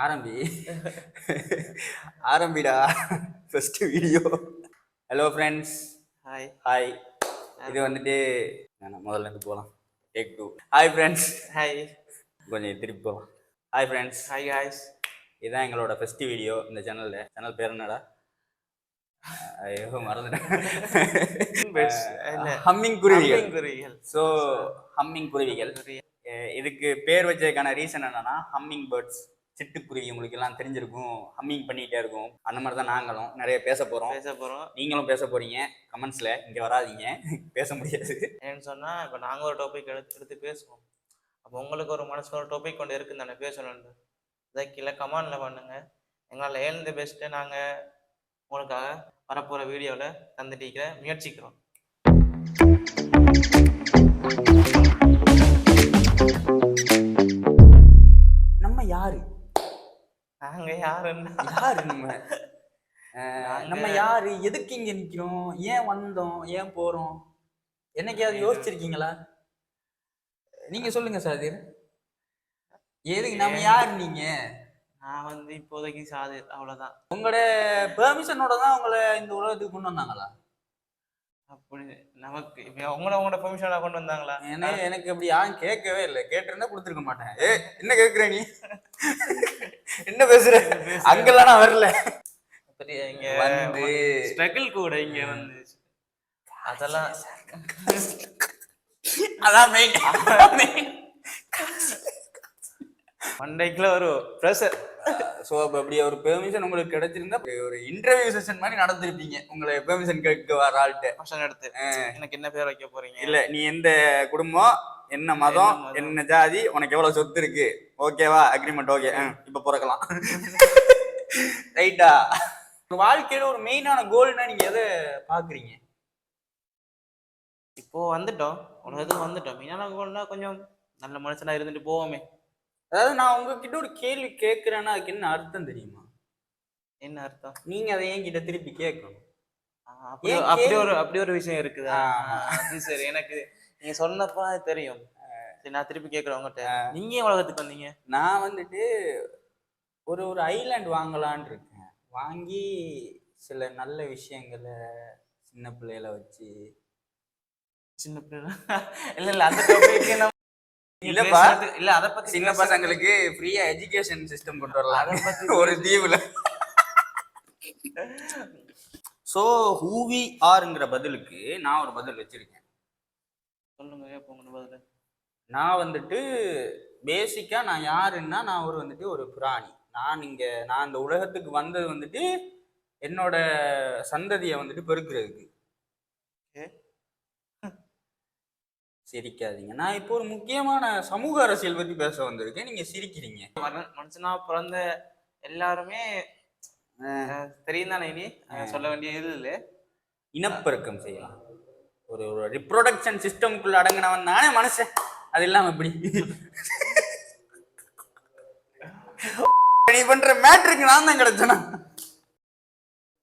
ஆரம்பி ஆரம்பிடா first video. Hello friends. Hi hi. இது வந்துட்டு முதல்ல இருந்து போகலாம். டேக் 2. Hi friends. ஹாய். கொஞ்சம் திருப்பி போகலாம். Hi friends. Hi guys. இதுதான் எங்களோட ஃபர்ஸ்ட் வீடியோ இந்த சேனலில். சேனல் பேர் என்னடா? ஐயோ மறந்துட்டேன். ஹம்மிங் குருவிகள். ஸோ ஹம்மிங் குருவிகள். இதுக்கு பேர் வச்சதுக்கான ரீசன் என்னன்னா, ஹம்மிங் பேர்ட்ஸ், சிட்டுக்குருவி. உங்களுக்கு எல்லாம் தெரிஞ்சிருக்கும், ஹம்மிங் பண்ணிட்டே இருக்கும். அந்த மாதிரி தான் நாங்களும் நிறைய பேச போறோம். நீங்களும் பேச போறீங்க. கமெண்ட்ஸ்ல இங்க வராதீங்க, பேச முடியாது. ஏன்னு சொன்னா இப்போ நாங்க ஒரு டாபிக் எடுத்து பேசுவோம். அப்போ உங்களுக்கு ஒரு மனசுல ஒரு டாபிக் கொண்டு இருக்குன்னு தானே பேசணும்னு இதை கீழே கமெண்ட்ல பண்ணுங்க. எங்களால் ஏழ்ந்து பெஸ்ட்டு நாங்கள் உங்களுக்காக வரப்போகிற வீடியோவில் தந்துட்டிக்கிற முயற்சிக்கிறோம். நம்ம யாரு? நாங்க யாருன்னு யாரு நம்ம யாரு? எதுக்கு இங்க நிக்கிறோம்? ஏன் வந்தோம்? ஏன் போறோம்? என்னைக்காவது யோசிச்சிருக்கீங்களா? நீங்க சொல்லுங்க சார். எதுக்கு நம்ம யாரு? நீங்க நான் வந்து இப்போதைக்கு சாதிர், அவ்வளவுதான். உங்களோட பெர்மிஷனோட தான் உங்களை இந்த உலகத்துக்கு கொண்டு வந்தாங்களா? அப்படி நமக்கு உங்களோட பெர்மிஷனா கொண்டு வந்தாங்களா? எனக்கு அப்படி யாரும் கேட்கவே இல்லை. கேட்டிருந்தா கொடுத்துருக்க மாட்டேன். என்ன கேட்குற நீ? என்ன பேசுற? அங்கெல்லாம் நான் வரல. இங்க வந்து ஸ்ட்ரகிள் கூட இங்க வந்து அதெல்லாம் அதான் மண்டைக்குள்ள ஒரு ப்ரெஷர். ஸோ அப்போ அப்படி ஒரு பெர்மிஷன் உங்களுக்கு கிடைச்சிருந்தா ஒரு இன்டர்வியூ செஷன் மாதிரி நடந்திருப்பீங்க. உங்களை பெர்மிஷன் கேட்க வர ஆள்கிட்ட ஃபங்க்ஷன் எடுத்து எனக்கு என்ன பேர் வைக்க போறீங்க, இல்லை நீ எந்த குடும்பம், என்ன மதம், என்ன ஜாதி, உனக்கு எவ்வளவு சொத்து இருக்கு, ஓகேவா, அக்ரிமெண்ட் ஓகே, இப்போ பிறக்கலாம். ரைட்டா? வாழ்க்கையில ஒரு மெயினான கோல்னா நீங்க எதை பாக்குறீங்க? இப்போ வந்துட்டோம், உலகத்துக்கு வந்துட்டோம். மெயினான கோல்னா கொஞ்சம் நல்ல மனுஷனா இருந்துட்டு போவோமே. அதாவது நான் உங்ககிட்ட ஒரு கேள்வி கேட்கிறேன்னா அதுக்கு என்ன அர்த்தம் தெரியுமா? என்ன அர்த்தம்? நீங்க அதை என்கிட்ட திருப்பி கேட்கணும். அப்படி ஒரு விஷயம் இருக்குது. அது சரி, எனக்கு நீங்க சொன்னப்போ அது தெரியும். சரி, நான் திருப்பி கேட்கிறேன் உங்ககிட்ட. நீங்க உலகத்துக்கு வந்தீங்க? நான் வந்துட்டு ஒரு ஐலாண்ட் வாங்கலான் இருக்கேன். வாங்கி சில நல்ல விஷயங்களை சின்ன பிள்ளைகளை வச்சு. சின்ன பிள்ளை இல்ல அந்த டாபிக் இல்லப்பா, இல்ல அத பத்தி சின்ன பசங்களுக்கு ஃப்ரீயா எஜுகேஷன் சிஸ்டம் கொண்டு வரலாம் அத பத்தி ஒரு தீவுல. சோ ஹூ வி ஆர்ங்கிற பதிலுக்கு நான் ஒரு பதில் வச்சிருக்கேன். சொல்லுங்க, உங்க பதில். நான் வந்துட்டு பேசிக்கா நான் யாருன்னா, நான் வந்துட்டு ஒரு பிராணி. நான் இந்த உலகத்துக்கு வந்தது வந்துட்டு என்னோட சந்ததியை வந்துட்டு பெருக்கிறதுக்கு. சிரிக்காதீங்க. நான் இப்போ ஒரு முக்கியமான சமூக அரசியல் பத்தி பேச வந்திருக்கேன். நீங்க சிரிக்கிறீங்க. மனுஷனா பிறந்த எல்லாருமே தெரியும் தானே, இனி சொல்ல வேண்டிய இது இல்லை. இனப்பெருக்கம் செய்யலாம். ஒரு ரிப்ரொடக்ஷன் சிஸ்டம்குள்ள அடங்கினவன் தானே மனுஷன். அது இல்லாம எப்படி நீ பண்ற மேட்ருக்கு நான் தான் கிடைச்சனா?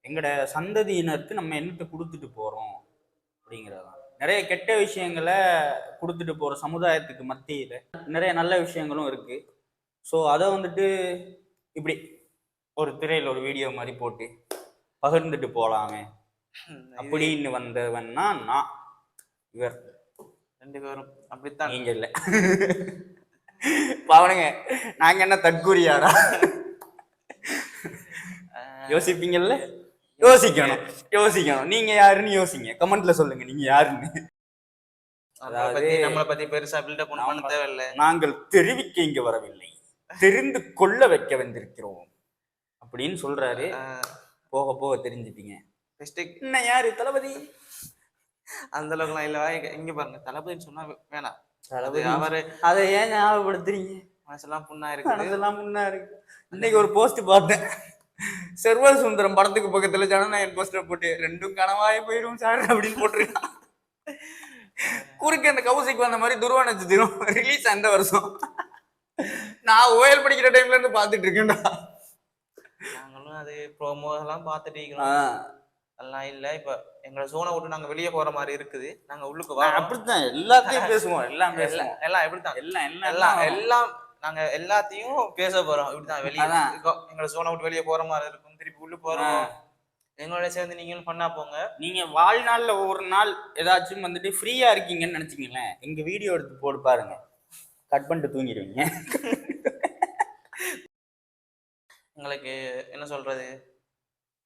எங்கட சந்ததியினருக்கு நம்ம என்னத்தை கொடுத்துட்டு போறோம் அப்படிங்கிறதான். நிறைய கெட்ட விஷயங்களை கொடுத்துட்டு போற சமுதாயத்துக்கு மத்தியில நிறைய நல்ல விஷயங்களும் இருக்கு. ஸோ அதை வந்துட்டு இப்படி ஒரு திரையில ஒரு வீடியோ மாதிரி போட்டு பகிர்ந்துட்டு போலாமே அப்படின்னு வந்தவன்னா நான். இவர் ரெண்டு பேரும் அப்படித்தான். நீங்க இல்லை பாவனுங்க, நாங்க என்ன தற்கூரியாரா? யோசிப்பீங்கல்ல? யோசிக்கணும். நீங்க யாருன்னு யோசிங்க, கமெண்ட்ல சொல்லுங்க நீங்க யாருன்னு. அதாவது நம்மளை பத்தி பெருசா பில்டப் பண்ண தேவையில்லை. நாங்கள் தெரிவிக்க இங்க வரவில்லை, தெரிந்து கொள்ள வைக்க வந்திருக்கிறோம் அப்படின்னு சொல்றாரு. போக போக தெரிஞ்சுப்பீங்க. என்ன யாரு தளபதி? அந்த அளவுக்குலாம் இல்லவா? இங்க பாருங்க, தளபதின்னு சொன்னா வேணாம். அவரு அதை ஏன் ஞாபகப்படுத்துறீங்க? மனசெல்லாம் புண்ணா இருக்கு. இன்னைக்கு ஒரு போஸ்ட் பார்த்தேன். சர்வர் சுந்தரம் படத்துக்கு பக்கத்துல ஜனநாயகன் போஸ்டர் போட்டு ரெண்டும் கனவாயே போயிடும் சார் அப்படின்னு போட்டிருக்கான். குறுக்கு அந்த கௌசிக்கு வந்த மாதிரி துருவ நட்சத்திரம் ரிலீஸ் அந்த வருஷம். நான் ஓயல் படிக்கிற டைம்ல இருந்து பாத்துட்டு இருக்கேன்டா. நாங்களும் அது ப்ரோமோ எல்லாம் பாத்துட்டு இருக்கோம். அதெல்லாம் இல்ல, இப்ப எங்களை சோனை விட்டு நாங்க வெளியே போற மாதிரி இருக்குது. நாங்க உள்ளுக்கு அப்படித்தான் எல்லாத்தையும் பேசுவோம். எல்லாம் எப்படித்தான் எல்லாம் நாங்க எல்லாத்தையும் பேச போறோம். இப்படிதான் வெளியே அதான். எங்களை சோனை விட்டு வெளியே போற மாதிரி இருக்கும், திருப்பி உள்ள போறோம். எங்களோட சேர்ந்து நீங்களும் பண்ணா போங்க. நீங்க வாழ்நாள்ல ஒரு நாள் ஏதாச்சும் வந்துட்டு ஃப்ரீயா இருக்கீங்கன்னு நினைச்சீங்களேன், எங்க வீடியோ எடுத்து போட்டு பாருங்க, கட் பண்ணிட்டு தூங்கிடுவீங்க. எங்களுக்கு என்ன சொல்றது,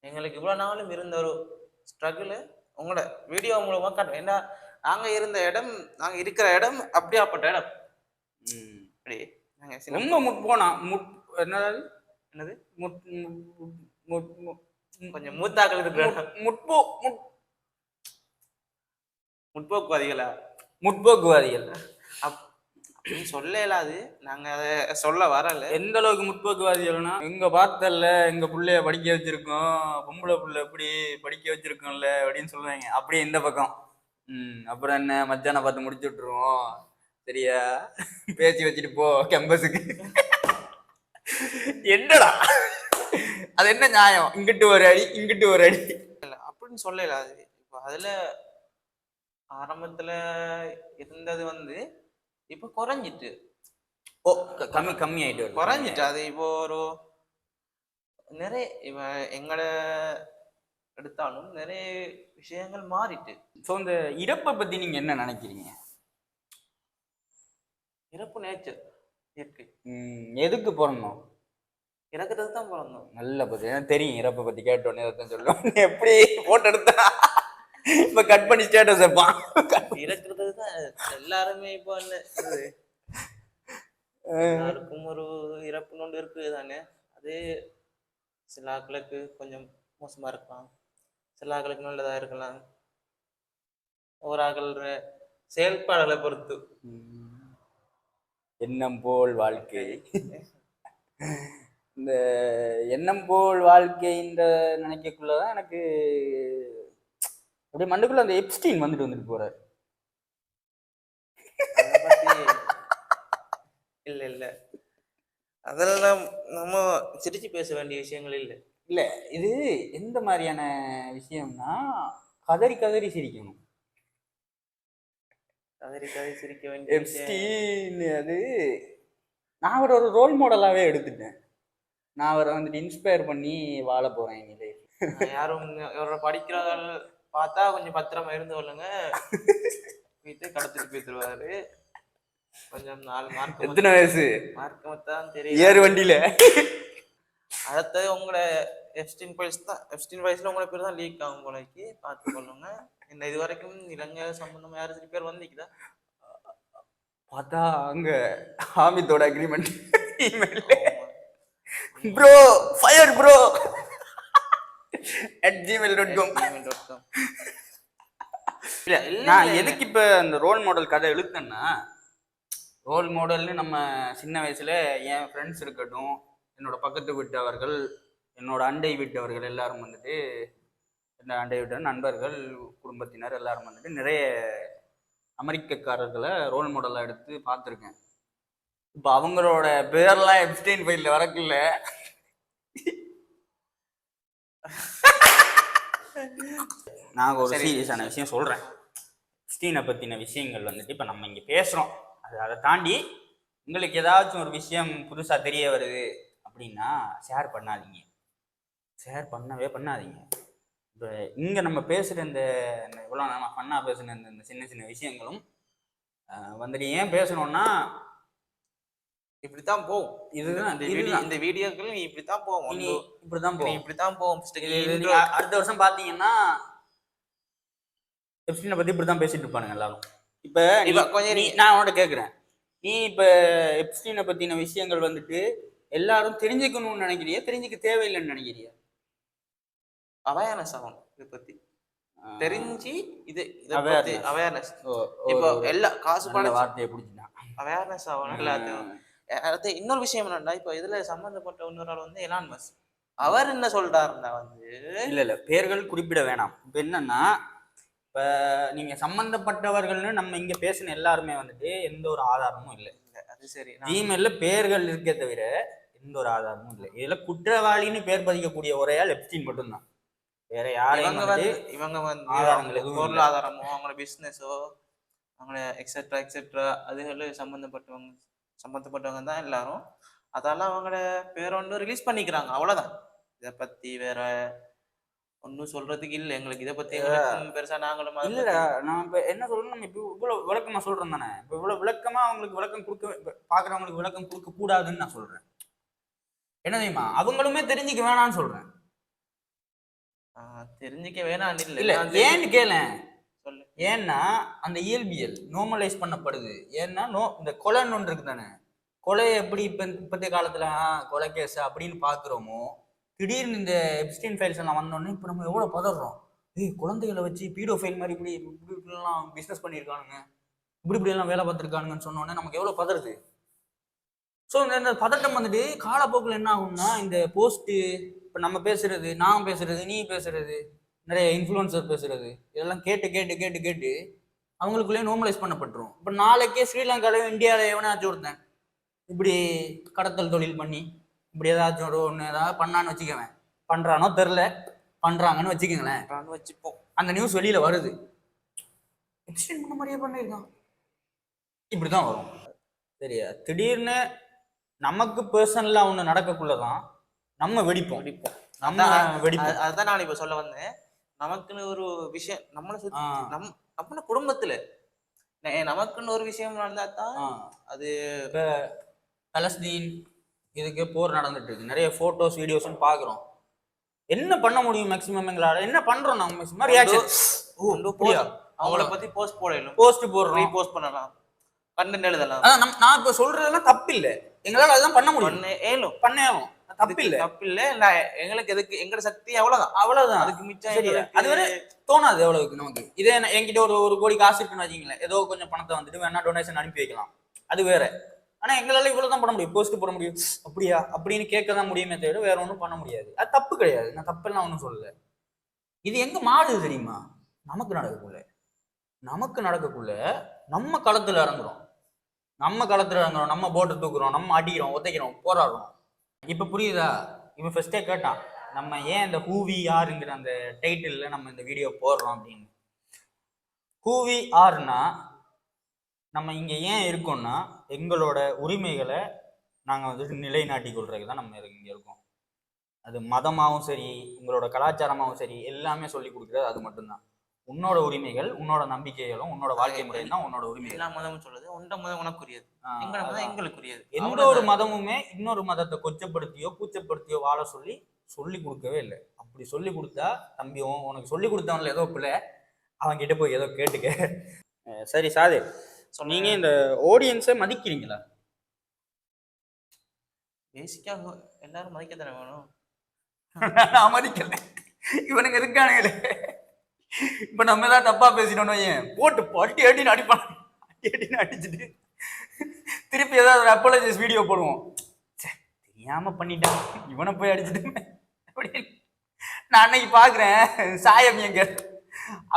எங்களுக்கு இவ்வளவு நாளும் இருந்த ஒரு ஸ்ட்ரகிள் உங்களோட வீடியோ மூலமா காட்டும். ஏன்னா நாங்க இருக்கிற இடம் அப்படியாப்பட்ட இடம். அப்படி நாங்க ரொம்ப முற்போனா என்னது என்னது முற்போக்குவாதிகள் கொஞ்சம் மூத்தாக்கள் இருக்கிற முற்போக்குவாதிகளா முற்போக்குவாதிகள் அப்படின்னு சொல்ல இயலாது. நாங்க அதை சொல்ல வரல. எந்த அளவுக்கு முற்போக்குவாதிகள்னா, எங்க பார்த்தல எங்க பிள்ளைய படிக்க வச்சிருக்கோம், பொம்பளை பிள்ளை எப்படி படிக்க வச்சிருக்கோம்ல அப்படின்னு சொல்லுவாங்க. அப்படியே இந்த பக்கம் அப்புறம் என்ன மச்சானை பார்த்து முடிச்சு விட்டுருவோம், சரியா பேசி வச்சுட்டு போ கேம்பஸுக்கு. என்னடா அது என்ன நியாயம்? இங்கிட்டு ஒரு அடி இங்கிட்டு ஒரு அடி அப்படின்னு சொல்ல இயலாது. இப்போ அதுல ஆரம்பத்துல இருந்தது இப்ப குறைஞ்சிட்டு. கம்மி ஆயிட்டு குறைஞ்சிட்டு. அது இப்போ ஒரு நிறைய எங்களை எடுத்தாலும் நிறைய விஷயங்கள் மாறிட்டு. ஸோ இந்த இறப்பை பத்தி நீங்க என்ன நினைக்கிறீங்க? இறப்பு நேச்சர், இயற்கை. எதுக்கு பிறந்தோம்? இறக்குறதுக்கு தான் பிறந்தோம். நல்ல பத்தி எனக்கு தெரியும். இறப்பை பத்தி கேட்டோன்னே அதான் சொல்லுவோம். எப்படி போட்டோ எடுத்தா இப்ப கட் பண்ணி ஸ்டேட்டஸ் வைப்பான். இறக்குறது தான் எல்லாருமே. இப்போ எல்லாருக்கும் ஒரு இறப்புன்னு ஒன்று இருக்குது தானே. அது சில ஆட்களுக்கு கொஞ்சம் மோசமா இருக்கலாம், சில ஆட்களுக்கு நல்லதா இருக்கலாம். ஒரு ஆட்கள செயல்பாடுகளை பொறுத்து. எண்ணம் போல் வாழ்க்கை. இந்த எண்ணம் போல் வாழ்க்கைன்ற நினைக்கக்குள்ளதான் எனக்கு அப்படியே மண்ணுக்குள்ள அந்த எப்ஸ்டீன் வந்துட்டு போறாரு. இல்ல இல்ல, அதெல்லாம் நம்ம சிரிச்சு பேச வேண்டிய விஷயங்கள் இல்லை. இல்ல இது எந்த மாதிரியான விஷயம்னா, கதறி கதறி சிரிக்கணும். கதறி கதறி சிரிக்க வேண்டிய எப்ஸ்டீன் அது நான் அவரை ஒரு ரோல் மாடலாவே எடுத்துட்டேன். நான் அவரை வந்துட்டு இன்ஸ்பயர் பண்ணி வாழ போறேன். நிலை யாரும் படிக்கிறவர்கள் பார்த்தா கொஞ்சம் பத்திரமா இருந்து கொள்ளுங்க, வீட்டு கடத்திட்டு போயிடுவாரு. கொஞ்சம் 4 மார்க். எத்தனை வயசு? மார்க் தான் தெரியும். ஏறு வண்டியில. அடுத்தது உங்களோட எப்ஸ்டீன் ஃபைல்ஸ்ல உங்களோட பேர் தான் லீக் ஆகும் போலக்கு, பார்த்து கொள்ளுங்க. இந்த இது வரைக்கும் இலங்கை சம்பந்தமா யாரும் சில பேர் வந்திக்குதா பார்த்தா அங்க ஹாமிதோட agreement bro fire bro @gmail.com. இல்ல நான் எதுக்கு இப்ப அந்த ரோல் மாடல் கதை எழுத்தேன்னா, ரோல் மாடல்னு நம்ம சின்ன வயசுல என் ஃப்ரெண்ட்ஸ் இருக்கட்டும், என்னோட பக்கத்து வீட்டவர்கள், என்னோட அண்டை வீட்டவர்கள் எல்லாரும் வந்துட்டு, இந்த அண்டை வீட்டு நண்பர்கள், குடும்பத்தினர் எல்லாரும் வந்துட்டு நிறைய அமெரிக்கக்காரர்களை ரோல் மாடலாக எடுத்து பார்த்துருக்கேன். இப்போ அவங்களோட பேர்லாம் எப்ஸ்டீன் ஃபைல்ல வரக்குள்ள நான் ஒரு சீரியஸான விஷயம் சொல்றேன். எப்ஸ்டீனை பத்தின விஷயங்கள் வந்துட்டு இப்ப நம்ம இங்க பேசுறோம். அதை தாண்டி உங்களுக்கு ஏதாச்சும் ஒரு விஷயம் புதுசா தெரிய வருது அப்படின்னா ஷேர் பண்ணாதீங்க. ஷேர் பண்ணவே பண்ணாதீங்க. இப்போ இங்க நம்ம பேசுற இந்த இவ்வளோ நம்ம ஃபன்னா பேசுன இந்த சின்ன சின்ன விஷயங்களும் வந்துட்டு ஏன் பேசணும்னா இப்படித்தான் போகும். இதுதான் இந்த வீடியோக்கள் இப்படித்தான் போகும். இப்படிதான் போகும். இப்படித்தான் போகும். அடுத்த வருஷம் பாத்தீங்கன்னா எப்ஸ்டீனை பத்தி இப்படிதான் பேசிட்டு இருப்பானுங்க எல்லாரும். இப்ப நான் உன்கிட்ட கேக்குறேன், நீ இப்ப எப்ஸ்டீனை பத்தின விஷயங்கள் வந்துட்டு எல்லாரும் தெரிஞ்சுக்கணும்னு நினைக்கிறியா, தெரிஞ்சுக்க தேவையில்லைன்னு நினைக்கிறியா? அவேர்னஸ் ஆகும். இதை பத்தி தெரிஞ்சு இது அவேர்னஸ். இப்போ எல்லா காசு பண வார்த்தையை பிடிச்சிட்டான். அவேர்னஸ் ஆகணும் எல்லாத்தையும். அடுத்து இன்னொரு விஷயம் என்னன்னா, இப்போ இதுல சம்பந்தப்பட்ட இன்னொரு ஆள் எலான் மஸ்க். அவர் என்ன சொல்றாருன்னா இல்ல பேர்கள் குறிப்பிட வேணாம். இப்ப என்னன்னா, இப்ப நீங்க சம்பந்தப்பட்டவர்கள்னு நம்ம இங்க பேசின எல்லாருமே வந்துட்டு எந்த ஒரு ஆதாரமும் இல்லை. அது சரி, ஜிமெயில்ல பேர்கள் இருக்கே தவிர எந்த ஒரு ஆதாரமும் இல்லை. இதுல குற்றவாளின்னு பேர் பதிக்கக்கூடிய ஒரே ஆள் எப்ஸ்டீன் மட்டும்தான். வேற யாரையும் இவங்க பொருளாதாரமோ அவங்களோட பிசினஸோ அவங்களோட எக்ஸெட்ரா அதுகளும் சம்பந்தப்பட்டவங்க சம்மந்தப்பட்டவங்க தான் எல்லாரும். அதால அவங்களோட பேரை வந்து ரிலீஸ் பண்ணிக்கிறாங்க, அவ்வளவுதான். இதை பத்தி வேற ஒன்றும் சொல்றதுக்கு இல்லை எங்களுக்கு. இதை பத்தி எங்களுக்கு பெருசா நாங்களும் அதை இல்ல நான் இப்ப என்ன சொல்றேன், நம்ம இப்ப இவ்வளவு விளக்கமா சொல்றேன் தானே, இப்ப இவ்வளவு விளக்கமா அவங்களுக்கு விளக்கம் கொடுக்க பாக்குறவங்களுக்கு விளக்கம் கொடுக்க கூடாதுன்னு நான் சொல்றேன். என்ன தெரியுமா, அவங்களுமே தெரிஞ்சுக்க வேணாம்னு சொல்றேன். தெரிஞ்சுக்க வேணாம் இல்ல இல்லை. ஏன்னு கேள, சொல்லு. ஏன்னா அந்த இயல்பியல் நார்மலைஸ் பண்ணப்படுது. ஏன்னா இந்த கொலைன்னு ஒன்று இருக்கு தானே, கொலையை எப்படி இப்பத்திய காலத்துல கொலை கேஸ் அப்படின்னு பாக்குறோமோ, திடீர்னு இந்த எப்ஸ்டீன் ஃபைல்ஸ் எல்லாம் வந்தோடனே இப்ப நம்ம எவ்வளவு பதறோம். குழந்தைகளை வச்சு பீடோ ஃபைல் மாதிரி இப்படி இப்படிலாம் பிசினஸ் பண்ணியிருக்கானுங்க, இப்படி எல்லாம் வேலை பார்த்துருக்கானுங்கன்னு சொன்னோடனே நமக்கு எவ்வளவு பதறுது. ஸோ இந்த பதட்டம் வந்துட்டு காலப்போக்கில் என்ன ஆகும்னா, இந்த போஸ்ட்டு இப்போ நம்ம பேசுறது, நான் பேசுறது, நீ பேசுறது, நிறைய இன்ஃப்ளூயன்சர் பேசுறது, இதெல்லாம் கேட்டு கேட்டு கேட்டு கேட்டு அவங்களுக்குள்ளேயே நார்மலைஸ் பண்ணப்பட்டுரும். இப்போ நாளைக்கே ஸ்ரீலங்காலையும் இந்தியாவில எவனாச்சும் ஒருத்தன் இப்படி கடத்தல் தொழில் பண்ணி இப்படி ஏதாச்சும் ஒன்று ஏதாவது பண்ணான்னு வச்சுக்கவேன், பண்றானோ தெரில, பண்றாங்கன்னு வச்சுக்கோங்களேன், வச்சுப்போம். அந்த நியூஸ் வெளியில வருது, எக்ஸ்டெண்ட் பண்ண மாதிரியே பண்ணியிருக்கான், இப்படிதான் வரும். சரியா? திடீர்னு நமக்கு பர்சனலா ஒண்ணு நடக்கக்குள்ளதான் நம்ம வெடிப்போம். நம்ம வெடிப்போம். அதுதான் நான் இப்ப சொல்ல வந்தேன். நமக்குன்னு ஒரு விஷயம் நம்மளை சுத்தி, நம்ம குடும்பத்துல நமக்குன்னு ஒரு விஷயம் நடந்தா தான் அது. பலஸ்தீன் இதுக்கு போர் நடந்துட்டு இருக்கு, நிறைய போட்டோஸ் வீடியோஸ் பாக்குறோம். என்ன பண்ண முடியும் மேக்ஸிமம் எங்களால? என்ன பண்றோம் நாங்க மேக்ஸிமம்? ரியாக்ஷன். அவங்கள பத்தி போஸ்ட் போடணும், போஸ்ட் போடுறோம், ரீபோஸ்ட் பண்ணலாம், கண்டென்ட் எழுதலாம். நான் இப்ப சொல்றதெல்லாம் தப்பு இல்ல, எங்களால அதான் பண்ண முடியும், பண்ணேலும் தப்பு இல்ல, தப்பு இல்ல. எங்களுக்கு எதுக்கு, எங்கட சக்தி அவ்வளவுதான், அவ்வளவுதான். அதுக்கு மிச்சம் அது வேற தோணாது எவ்வளவுக்கு நமக்கு. இதே என்கிட்ட ஒரு கோடி காசு இருக்குன்னு வச்சுங்களேன், ஏதோ கொஞ்சம் பணத்தை வந்துட்டு வேணா டொனேஷன் அனுப்பி வைக்கலாம், அது வேற. ஆனா எங்களால இவ்வளவுதான் பண்ண முடியும், போஸ்ட் போட முடியும், அப்படியா அப்படின்னு கேட்கதான் முடியுமே தவிர வேற ஒன்றும் பண்ண முடியாது. அது தப்பு கிடையாது, நான் தப்பெல்லாம் ஒன்றும் சொல்லல. இது எங்க மாறுது தெரியுமா? நமக்கு நடக்கக்குள்ள நம்ம களத்துல இறங்குறோம், நம்ம போட்டு தூக்குறோம், நம்ம அடிக்கிறோம், ஒத்தைக்கிறோம், போராடுறோம். இப்ப புரியுதா? இப்ப ஃபர்ஸ்டே கேட்டான், நம்ம ஏன் இந்த ஹூவி ஆருங்கிற அந்த டைட்டில்ல நம்ம இந்த வீடியோ போடுறோம் அப்படின்னு. ஹூவி ஆர்னா நம்ம இங்க ஏன் இருக்கோம்னா, எங்களோட உரிமைகளை நாங்க வந்துட்டு நிலைநாட்டி கொள்றதுக்கு தான் நம்ம இங்க இருக்கோம். அது மதமாகவும் சரி, உங்களோட கலாச்சாரமாகவும் சரி, எல்லாமே சொல்லி கொடுக்குறது அது மட்டும்தான். உன்னோட உரிமைகள், உன்னோட நம்பிக்கைகளும், உன்னோட வாழ்க்கை முறையும் தான் உன்னோட உரிமை. எல்லா மதமும் சொல்லுது உண்ட மதம் உனக்குரியது, எங்களோட மதம் எங்களுக்குரியது. எந்த ஒரு மதமுமே இன்னொரு மதத்தை கொச்சப்படுத்தியோ கூச்சப்படுத்தியோ வாழ சொல்லி கொடுக்கவே இல்லை. அப்படி சொல்லி கொடுத்தா தம்பி, உனக்கு சொல்லி கொடுத்தவன்ல ஏதோ பிள்ளை, அவன் கிட்ட போய் ஏதோ கேட்டுக்க. சரி சாது, நீங்க இந்த ஆடியன்ஸை மதிக்கிறீங்களா? பேசிக்கா எல்லாரும் மதிக்க தானே வேணும். நான் மதிக்கல, இவனுங்க இருக்கானுங்களே. இப்ப நம்ம ஏதாவது தப்பா பேசினோம்னு ஏன் போட்டு பட்டி அடின்னு அடிப்பான், அடிச்சுட்டு திருப்பி ஏதாவது ஒரு அப்பாலஜைஸ் வீடியோ போடுவோம், தெரியாம பண்ணிட்டான் இவனை போய் அடிச்சுட்டு அப்படின்னு. நான் அன்னைக்கு பாக்குறேன் சாயமியங்கர்,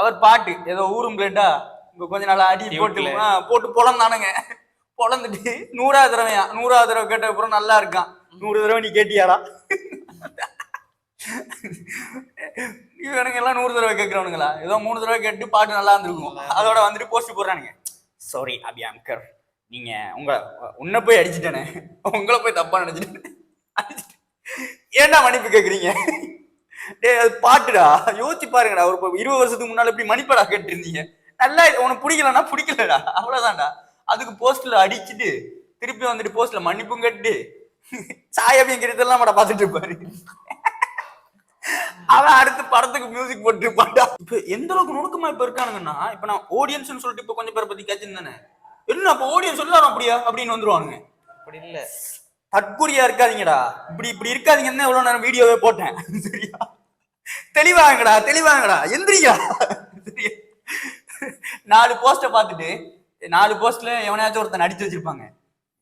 அவர் பாட்டு ஏதோ ஊரும் பிளேட்டா இங்க கொஞ்ச நாள் அடி போட்டு பொழந்தானுங்க. பொழந்துட்டு 100வது தடவை கேட்ட அப்புறம் நல்லா இருக்கான், 100 தடவை நீ கேட்டியாடா? இவனுங்க எல்லாம் 100 தடவை கேட்கிறவனுங்களா? ஏதோ 3 தடவை கேட்டு பாட்டு நல்லா இருந்திருக்கும், அதோட வந்துட்டு போஸ்ட் போடுறானுங்க, சாரி அபியாங்கர், நீங்க உன்னை போய் அடிச்சுட்டேனே, உங்களை போய் தப்பா நினைச்சிட்டேன், ஏன்டா மன்னிப்பு கேக்குறீங்க? அது பாட்டுடா, யோசிச்சு பாருங்கடா. ஒரு 20 வருஷத்துக்கு முன்னால இப்படி மன்னிப்படா கேட்டு இருந்தீங்க, நல்லா உனக்கு பிடிக்கலன்னா பிடிக்கலடா, அவ்வளவுதான்டா. அதுக்கு போஸ்ட்ல அடிச்சுட்டு திருப்பி வந்துட்டு போஸ்ட்ல மன்னிப்பும் கேட்டு சாயபியங்கிறதெல்லாம் பார்த்துட்டு இருப்பாரு. அவன் அடுத்த படத்துக்கு மியூசிக் போட்டு இருப்பான்டா. இப்ப எந்த அளவுக்கு நுணுக்கமா இப்ப இருக்கானுங்கன்னா, இப்ப நான் ஆடியன்ஸ் சொல்லிட்டு இப்ப கொஞ்சம் பேரை பத்தி கேச்சிருந்தானே, என்ன அப்ப ஆடியன்ஸ் எல்லாரும் அப்படியா அப்படின்னு வந்துருவானுங்க. அப்படி இல்ல, தற்கூரியா இருக்காதீங்கடா, இப்படி இருக்காதீங்கன்னு எவ்வளவு நேரம் வீடியோவே போட்டேன். சரியா? தெளிவாங்கடா, எந்திரியா. 4 போஸ்ட பார்த்துட்டு 4 போஸ்ட்ல எவனையாச்சும் ஒருத்தன் அடிச்சு வச்சிருப்பாங்க.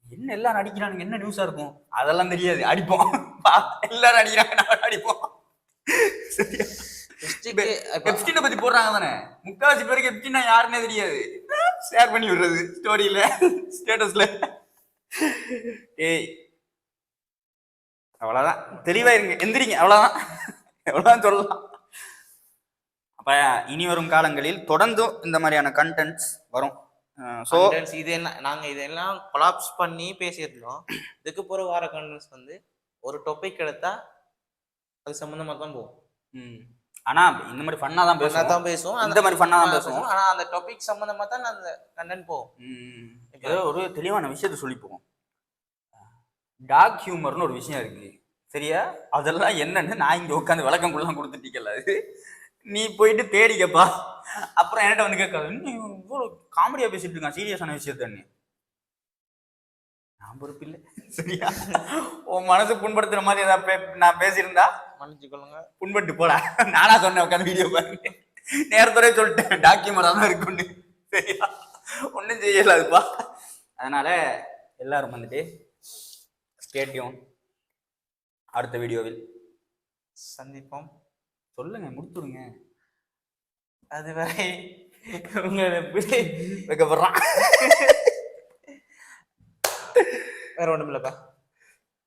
என்ன எல்லாரும் அடிக்கிறானுங்க, என்ன நியூஸா இருக்கும், அதெல்லாம் தெரியாது, அடிப்போம். எல்லாரும் அடிக்கிறாங்க, அடிப்போம். எப்ஸ்டீனை பத்தி போடுறாங்க தானே, முக்காவாசி பேருக்கு எப்ஸ்டீனா யாருன்னே தெரியாது, ஷேர் பண்ணி விடுறது ஸ்டோரியில, ஸ்டேட்டஸ்ல. ஏய் அவ்வளவுதான், தெளிவா இருங்க, எந்திரிங்க, அவ்வளவுதான் சொல்லலாம். அப்ப இனி வரும் காலங்களில் தொடர்ந்தும் இந்த மாதிரியான கண்டென்ட்ஸ் வரும். ஸோ கண்டென்ட்ஸ் இது என்ன நாங்க இதெல்லாம் கொலாப்ஸ் பண்ணி பேசியிருந்தோம். இதுக்கு போற வார கண்டென்ட்ஸ் வந்து ஒரு டாபிக் எடுத்தா அது சம்பந்தமா தான் போகும். ஆனா இந்த மாதிரி ஃபன்னா தான் தான் பேசுவோம். இந்த மாதிரி ஃபன்னா தான் பேசுவோம். ஆனா அந்த டாபிக் சம்பந்தமா தான் அந்த கண்டென்ட் போகும். ஏதோ ஒரு தெளிவான விஷயத்த சொல்லி போகும். டாக் ஹியூமர்னு ஒரு விஷயம் இருக்கு சரியா? அதெல்லாம் என்னன்னு நான் இங்க உட்காந்து விளக்கம் குள்ளலாம் கொடுத்துட்டீங்கல்ல, அது நீ போயிட்டு தேடிக்கப்பா. அப்புறம் என்கிட்ட வந்து கேட்காது, இன்னும் இவ்வளோ காமெடியா பேசிட்டு இருக்கான் சீரியஸான விஷயத்தன்னு. நான் பொறுப்பு இல்லை சரியா? உன் மனசு புண்படுத்துற மாதிரி ஏதாவது நான் பேசியிருந்தா மன்னிச்சுக்கொள்ளுங்க, புண்பட்டு போடா. நானா சொன்னேன் உட்காந்து வீடியோ பாருங்க, நேரத்தோட சொல்லிட்டேன் டாக்குமெண்ட் தான் இருக்குன்னு சரியா? ஒன்றும் செய்யலாதுப்பா. அதனால எல்லாரும் வந்துட்டு ஸ்டேடியம் அடுத்த வீடியோவில் சந்திப்போம். சொல்லுங்க, முடிச்சுடுங்க. அதுவரை உங்களை வைக்கப்படுறான். வேற ஒண்ணும் இல்லப்பா.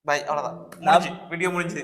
பாய், அவ்வளவுதான். வீடியோ முடிஞ்சு.